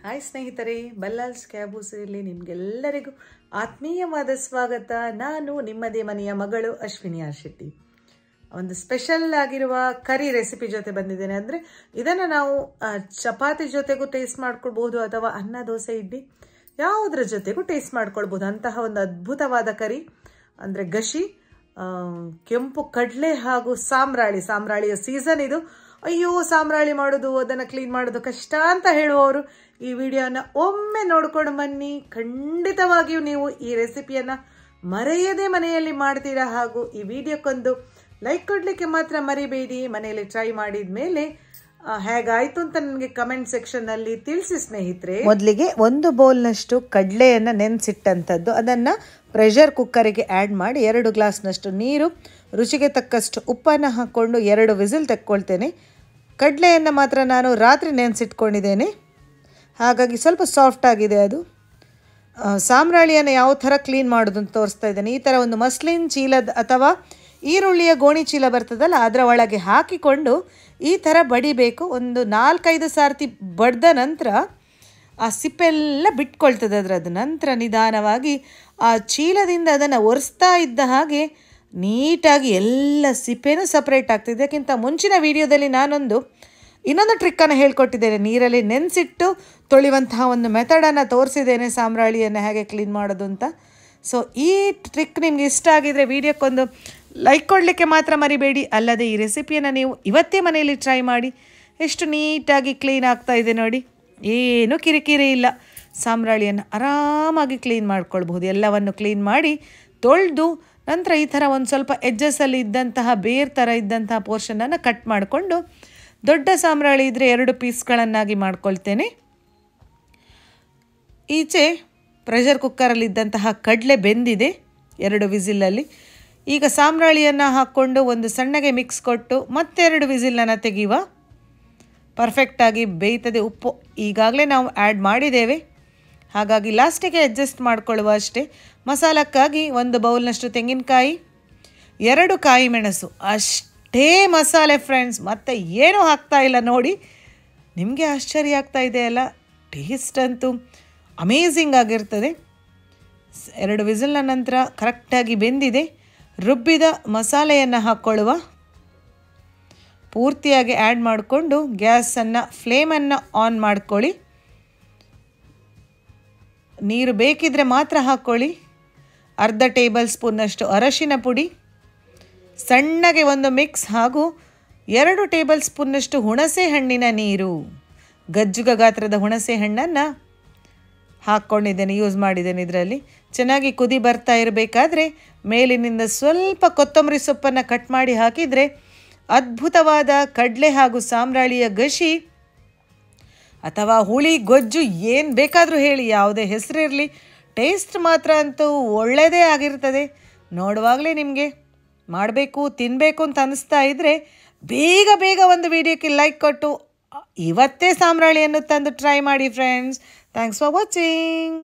Hi ಸ್ನೇಹಿತರೆ, ಬಲ್ಲಾಲ್ಸ್ ಕ್ಯಾಬೂಸ್ ಇಲ್ಲಿ ನಿಮಗೆಲ್ಲರಿಗೂ ಆತ್ಮೀಯವಾದ ಸ್ವಾಗತ. ನಾನು ನಿಮ್ಮದೇ ಮನೆಯ ಮಗಳು ಅಶ್ವಿನಿ ಆರ್ ಶೆಟ್ಟಿ. ಒಂದು ಸ್ಪೆಷಲ್ ಆಗಿರುವ ಕರಿ ರೆಸಿಪಿ ಜೊತೆ ಬಂದಿದ್ದೇನೆ. ಅಂದರೆ ಇದನ್ನು ನಾವು ಚಪಾತಿ ಜೊತೆಗೂ ಟೇಸ್ಟ್ ಮಾಡ್ಕೊಳ್ಬಹುದು ಅಥವಾ ಅನ್ನ ದೋಸೆ ಇಡ್ಲಿ ಯಾವುದ್ರ ಜೊತೆಗೂ ಟೇಸ್ಟ್ ಮಾಡ್ಕೊಳ್ಬಹುದು. ಅಂತಹ ಒಂದು ಅದ್ಭುತವಾದ ಕರಿ ಅಂದರೆ ಗಶಿ, ಕೆಂಪು ಕಡಲೆ ಹಾಗೂ ಸಾಮ್ರಾಳಿಯ ಸೀಸನ್ ಇದು. ಅಯ್ಯೋ ಸಾಮ್ರಾಳಿ ಮಾಡೋದು, ಅದನ್ನು ಕ್ಲೀನ್ ಮಾಡೋದು ಕಷ್ಟ ಅಂತ ಹೇಳುವವರು ಈ ವಿಡಿಯೋನ ಒಮ್ಮೆ ನೋಡ್ಕೊಂಡು ಬನ್ನಿ. ಖಂಡಿತವಾಗಿಯೂ ನೀವು ಈ ರೆಸಿಪಿಯನ್ನು ಮರೆಯದೇ ಮನೆಯಲ್ಲಿ ಮಾಡ್ತೀರಾ. ಹಾಗೂ ಈ ವಿಡಿಯೋಕ್ಕೊಂದು ಲೈಕ್ ಕೊಡಲಿಕ್ಕೆ ಮಾತ್ರ ಮರಿಬೇಡಿ. ಮನೆಯಲ್ಲಿ ಟ್ರೈ ಮಾಡಿದ ಮೇಲೆ ಹೇಗಾಯ್ತು ಅಂತ ನನಗೆ ಕಮೆಂಟ್ ಸೆಕ್ಷನ್ನಲ್ಲಿ ತಿಳಿಸಿ ಸ್ನೇಹಿತರೆ. ಮೊದಲಿಗೆ 1 ಬೌಲ್ನಷ್ಟು ಕಡಲೆಯನ್ನು ನೆನೆಸಿಟ್ಟಂಥದ್ದು, ಅದನ್ನು ಪ್ರೆಷರ್ ಕುಕ್ಕರಿಗೆ ಆ್ಯಡ್ ಮಾಡಿ 2 ಗ್ಲಾಸ್ನಷ್ಟು ನೀರು, ರುಚಿಗೆ ತಕ್ಕಷ್ಟು ಉಪ್ಪನ್ನು ಹಾಕ್ಕೊಂಡು 2 ವಿಸಿಲ್ ತೆಕ್ಕೊಳ್ತೇನೆ. ಕಡಲೆಯನ್ನು ಮಾತ್ರ ನಾನು ರಾತ್ರಿ ನೆನೆಸಿಟ್ಕೊಂಡಿದ್ದೇನೆ, ಹಾಗಾಗಿ ಸ್ವಲ್ಪ ಸಾಫ್ಟ್ ಆಗಿದೆ ಅದು. ಸಾಮ್ರಾಳಿಯನ್ನು ಯಾವ ಥರ ಕ್ಲೀನ್ ಮಾಡೋದು ಅಂತ ತೋರಿಸ್ತಾ ಇದ್ದೇನೆ. ಈ ಥರ ಒಂದು ಮಸ್ಲಿನ್ ಚೀಲದ ಅಥವಾ ಈರುಳ್ಳಿಯ ಗೋಣಿ ಚೀಲ ಬರ್ತದಲ್ಲ, ಅದರ ಒಳಗೆ ಹಾಕಿಕೊಂಡು ಈ ಥರ ಬಡಿಬೇಕು. ಒಂದು 4-5 ಸಾರ್ತಿ ಬಡ್ದ ನಂತರ ಆ ಸಿಪ್ಪೆಲ್ಲ ಬಿಟ್ಕೊಳ್ತದೆ ಅದರದ್ದು. ನಂತರ ನಿಧಾನವಾಗಿ ಆ ಚೀಲದಿಂದ ಅದನ್ನು ಒರೆಸ್ತಾ ಇದ್ದ ಹಾಗೆ ನೀಟಾಗಿ ಎಲ್ಲ ಸಿಪ್ಪೆನೂ ಸಪ್ರೇಟ್ ಆಗ್ತದೆ. ಇದಕ್ಕಿಂತ ಮುಂಚಿನ ವಿಡಿಯೋದಲ್ಲಿ ಇನ್ನೊಂದು ಟ್ರಿಕ್ಕನ್ನು ಹೇಳ್ಕೊಟ್ಟಿದ್ದೇನೆ. ನೀರಲ್ಲಿ ನೆನೆಸಿಟ್ಟು ತೊಳೆಯುವಂತಹ ಒಂದು ಮೆಥಡನ್ನು ತೋರಿಸಿದ್ದೇನೆ, ಸಾಮ್ರಾಳಿಯನ್ನು ಹೇಗೆ ಕ್ಲೀನ್ ಮಾಡೋದು ಅಂತ. ಸೊ ಈ ಟ್ರಿಕ್ ನಿಮ್ಗೆ ಇಷ್ಟ ಆಗಿದರೆ ವಿಡಿಯೋಕ್ಕೊಂದು ಲೈಕ್ ಕೊಡಲಿಕ್ಕೆ ಮಾತ್ರ ಮರಿಬೇಡಿ. ಅಲ್ಲದೆ ಈ ರೆಸಿಪಿಯನ್ನು ನೀವು ಇವತ್ತೇ ಮನೆಯಲ್ಲಿ ಟ್ರೈ ಮಾಡಿ. ಎಷ್ಟು ನೀಟಾಗಿ ಕ್ಲೀನ್ ಆಗ್ತಾ ಇದೆ ನೋಡಿ, ಏನೂ ಕಿರಿಕಿರಿ ಇಲ್ಲ. ಸಾಮ್ರಾಳಿಯನ್ನು ಆರಾಮಾಗಿ ಕ್ಲೀನ್ ಮಾಡ್ಕೊಳ್ಬಹುದು. ಎಲ್ಲವನ್ನು ಕ್ಲೀನ್ ಮಾಡಿ ತೊಳೆದು ನಂತರ ಈ ಥರ ಒಂದು ಸ್ವಲ್ಪ ಎಡ್ಜಸ್ಸಲ್ಲಿ ಇದ್ದಂತಹ ಬೇರ್ ಥರ ಇದ್ದಂತಹ ಪೋರ್ಷನನ್ನು ಕಟ್ ಮಾಡಿಕೊಂಡು, ದೊಡ್ಡ ಸಾಮ್ರಾಳಿ ಇದ್ದರೆ 2 ಪೀಸ್ಗಳನ್ನಾಗಿ ಮಾಡ್ಕೊಳ್ತೇನೆ. ಈಚೆ ಪ್ರೆಷರ್ ಕುಕ್ಕರಲ್ಲಿದ್ದಂತಹ ಕಡಲೆ ಬೆಂದಿದೆ 2 ವಿಸಿಲಲ್ಲಿ. ಈಗ ಸಾಮ್ರಾಳಿಯನ್ನು ಹಾಕ್ಕೊಂಡು ಒಂದು ಸಣ್ಣಗೆ ಮಿಕ್ಸ್ ಕೊಟ್ಟು ಮತ್ತೆ 2 ವಿಸಿಲನ್ನು ತೆಗೆಯುವ. ಪರ್ಫೆಕ್ಟಾಗಿ ಬೇಯ್ತದೆ. ಉಪ್ಪು ಈಗಾಗಲೇ ನಾವು ಆ್ಯಡ್ ಮಾಡಿದ್ದೇವೆ, ಹಾಗಾಗಿ ಲಾಸ್ಟಿಗೆ ಅಡ್ಜಸ್ಟ್ ಮಾಡಿಕೊಳ್ಳುವ ಅಷ್ಟೇ. ಮಸಾಲಕ್ಕಾಗಿ 1 ಬೌಲ್ನಷ್ಟು ತೆಂಗಿನಕಾಯಿ, 2 ಕಾಯಿ ಮೆಣಸು, ಅಷ್ಟೇ ಮಸಾಲೆ ಫ್ರೆಂಡ್ಸ್. ಮತ್ತು ಏನೂ ಹಾಕ್ತಾ ಇಲ್ಲ ನೋಡಿ. ನಿಮಗೆ ಆಶ್ಚರ್ಯ ಆಗ್ತಾ ಇದೆಯಲ್ಲ, ಟೇಸ್ಟ್ ಅಂತೂ ಅಮೇಝಿಂಗ್ ಆಗಿರ್ತದೆ. 2 ವಿಸಿಲ್ನ ನಂತರ ಕರೆಕ್ಟಾಗಿ ಬೆಂದಿದೆ. ರುಬ್ಬಿದ ಮಸಾಲೆಯನ್ನು ಹಾಕ್ಕೊಳ್ಳುವ. ಪೂರ್ತಿಯಾಗಿ ಆ್ಯಡ್ ಮಾಡಿಕೊಂಡು ಫ್ಲೇಮನ್ನು ಆನ್ ಮಾಡ್ಕೊಳ್ಳಿ. ನೀರು ಬೇಕಿದ್ರೆ ಮಾತ್ರ ಹಾಕ್ಕೊಳ್ಳಿ. ಅರ್ಧ ಟೇಬಲ್ ಸ್ಪೂನ್ನಷ್ಟು ಅರಶಿನ ಪುಡಿ, ಸಣ್ಣಗೆ 1 ಮಿಕ್ಸ್ ಹಾಗೂ 2 ಟೇಬಲ್ ಸ್ಪೂನ್ನಷ್ಟು ಹುಣಸೆ ಹಣ್ಣಿನ ನೀರು, ಗಜ್ಜುಗ ಗಾತ್ರದ ಹುಣಸೆ ಹಣ್ಣನ್ನು ಹಾಕ್ಕೊಂಡಿದ್ದೇನೆ, ಯೂಸ್ ಮಾಡಿದ್ದೇನೆ ಇದರಲ್ಲಿ. ಚೆನ್ನಾಗಿ ಕುದಿ ಬರ್ತಾ ಇರಬೇಕಾದ್ರೆ ಮೇಲಿನಿಂದ ಸ್ವಲ್ಪ ಕೊತ್ತಂಬರಿ ಸೊಪ್ಪನ್ನು ಕಟ್ ಮಾಡಿ ಹಾಕಿದರೆ ಅದ್ಭುತವಾದ ಕಡಲೆ ಹಾಗೂ ಸಾಮ್ರಾಳಿಯ ಗಶಿ ಅಥವಾ ಹುಳಿ ಗೊಜ್ಜು ಏನು ಬೇಕಾದರೂ ಹೇಳಿ, ಯಾವುದೇ ಹೆಸರಿರಲಿ, ಟೇಸ್ಟ್ ಮಾತ್ರ ಅಂತೂ ಒಳ್ಳೆಯದೇ ಆಗಿರ್ತದೆ. ನೋಡುವಾಗಲೇ ನಿಮಗೆ ಮಾಡಬೇಕು ತಿನ್ನಬೇಕು ಅಂತ ಅನ್ನಿಸ್ತಾ ಇದ್ದರೆ ಬೇಗ ಒಂದು ವಿಡಿಯೋಕ್ಕೆ ಲೈಕ್ ಕೊಟ್ಟು ಇವತ್ತೇ ಸಾಮ್ರಾಳಿಯನ್ನು ತಂದು ಟ್ರೈ ಮಾಡಿ ಫ್ರೆಂಡ್ಸ್. Thanks for watching.